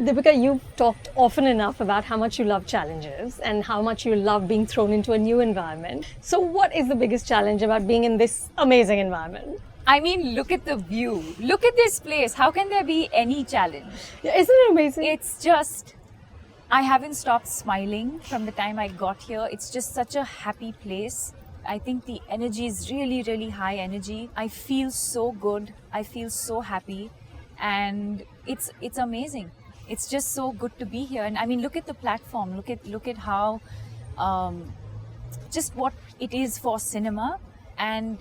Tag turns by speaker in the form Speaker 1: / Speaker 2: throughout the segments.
Speaker 1: Deepika, you've talked often enough about how much you love challenges and how much you love being thrown into a new environment. So what is the biggest challenge about being in this amazing environment?
Speaker 2: I mean, look at the view. Look at this place. How can there be any challenge?
Speaker 1: Yeah, isn't it amazing?
Speaker 2: It's just, I haven't stopped smiling from the time I got here. It's just such a happy place. I think the energy is really, really high energy. I feel so good. I feel so happy. And it's amazing. It's just so good to be here. And I mean, look at the platform. Look at how, just what it is for cinema, and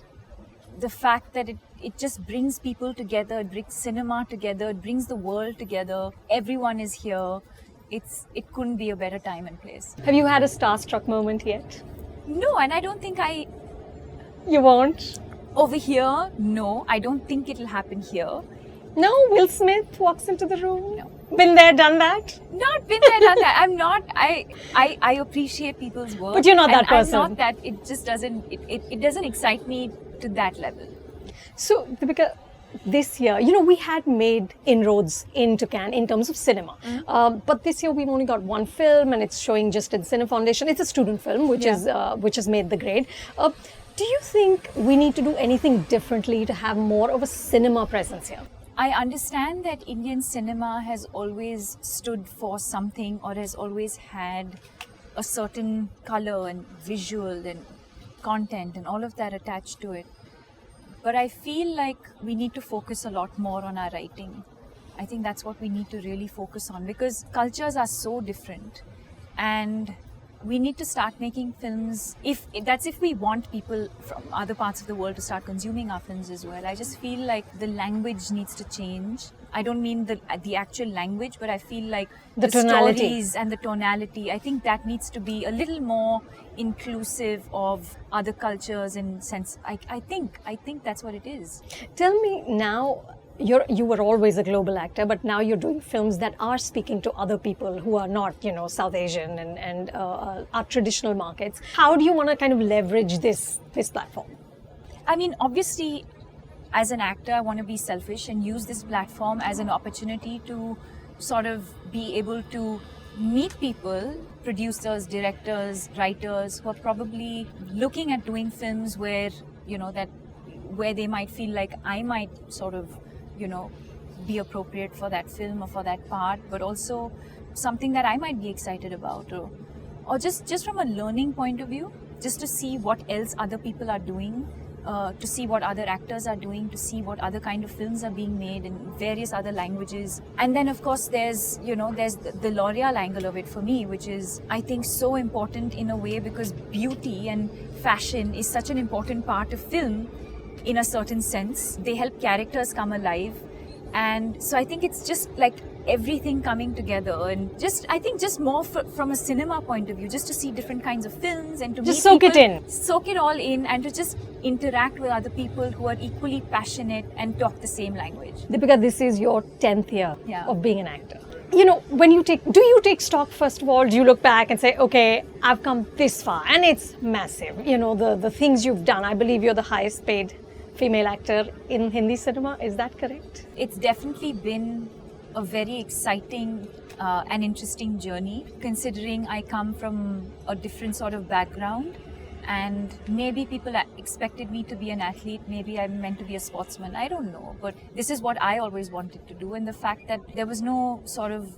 Speaker 2: the fact that it just brings people together. It brings cinema together. It brings the world together. Everyone is here. It couldn't be a better time and place.
Speaker 1: Have you had a starstruck moment yet?
Speaker 2: No, and I don't think
Speaker 1: You won't?
Speaker 2: over here, no, I don't think it'll happen here.
Speaker 1: No? Will Smith walks into the room?
Speaker 2: No.
Speaker 1: Been there, done that?
Speaker 2: Not been there, done that. I'm not, I appreciate people's work.
Speaker 1: But you're not that
Speaker 2: and
Speaker 1: person.
Speaker 2: I'm not that, it just doesn't, it doesn't excite me to that level.
Speaker 1: So, Deepika, this year, we had made inroads into Cannes in terms of cinema. But this year we've only got one film and it's showing just in Cine Foundation. It's a student film, which has made the grade. Do you think we need to do anything differently to have more of a cinema presence here?
Speaker 2: I understand that Indian cinema has always stood for something, or has always had a certain color and visual and content and all of that attached to it. But I feel like we need to focus a lot more on our writing. I think that's what we need to really focus on, because cultures are so different, and we need to start making films if we want people from other parts of the world to start consuming our films as well. I just feel like the language needs to change. I don't mean the actual language, but I feel like the
Speaker 1: tonality.
Speaker 2: stories and the tonality, I think that needs to be a little more inclusive of other cultures and sense. I think that's what it is.
Speaker 1: Tell me now, you were always a global actor, but now you're doing films that are speaking to other people who are not, South Asian and our traditional markets. How do you want to kind of leverage this platform?
Speaker 2: I mean, obviously, as an actor, I want to be selfish and use this platform as an opportunity to sort of be able to meet people, producers, directors, writers, who are probably looking at doing films where, where they might feel like I might sort of, be appropriate for that film or for that part, but also something that I might be excited about, or just from a learning point of view, just to see what else other people are doing, to see what other actors are doing, to see what other kind of films are being made in various other languages. And then of course there's the L'Oreal angle of it for me, which is I think so important in a way, because beauty and fashion is such an important part of film. In a certain sense, they help characters come alive, and so I think it's just like everything coming together, and I think just more from a cinema point of view, just to see different kinds of films and to
Speaker 1: just
Speaker 2: meet
Speaker 1: soak
Speaker 2: people,
Speaker 1: it in,
Speaker 2: soak it all in, and to just interact with other people who are equally passionate and talk the same language.
Speaker 1: Deepika, this is your 10th year
Speaker 2: Yeah.
Speaker 1: of being an actor. When do you take stock first of all? Do you look back and say, okay, I've come this far, and it's massive, the things you've done. I believe you're the highest paid female actor in Hindi cinema. Is that correct?
Speaker 2: It's definitely been a very exciting and interesting journey, considering I come from a different sort of background, and maybe people expected me to be an athlete, maybe I'm meant to be a sportsman, I don't know, but this is what I always wanted to do. And the fact that there was no sort of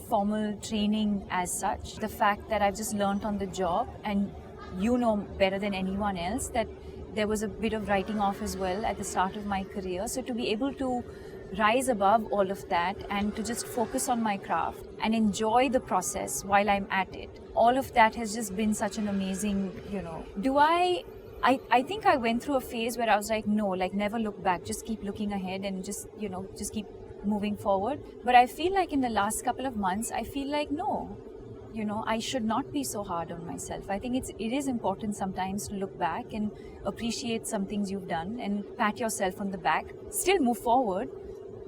Speaker 2: formal training as such, the fact that I've just learnt on the job, and better than anyone else that there was a bit of writing off as well at the start of my career. So to be able to rise above all of that and to just focus on my craft and enjoy the process while I'm at it, all of that has just been such an amazing, I think I went through a phase where I was like, no, like never look back, just keep looking ahead and just keep moving forward. But I feel like in the last couple of months, I feel like, no, I should not be so hard on myself. I think it is important sometimes to look back and appreciate some things you've done and pat yourself on the back, still move forward,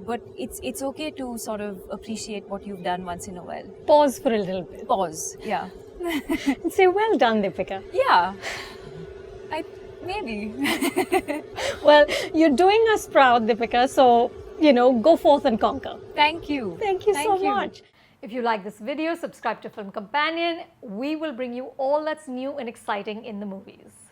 Speaker 2: but it's okay to sort of appreciate what you've done once in a while.
Speaker 1: Pause for a little bit.
Speaker 2: Pause, yeah.
Speaker 1: And say, well done, Deepika.
Speaker 2: Yeah, maybe.
Speaker 1: Well, you're doing us proud, Deepika, so, go forth and conquer.
Speaker 2: Thank you.
Speaker 1: Thank you so much. If you like this video, subscribe to Film Companion. We will bring you all that's new and exciting in the movies.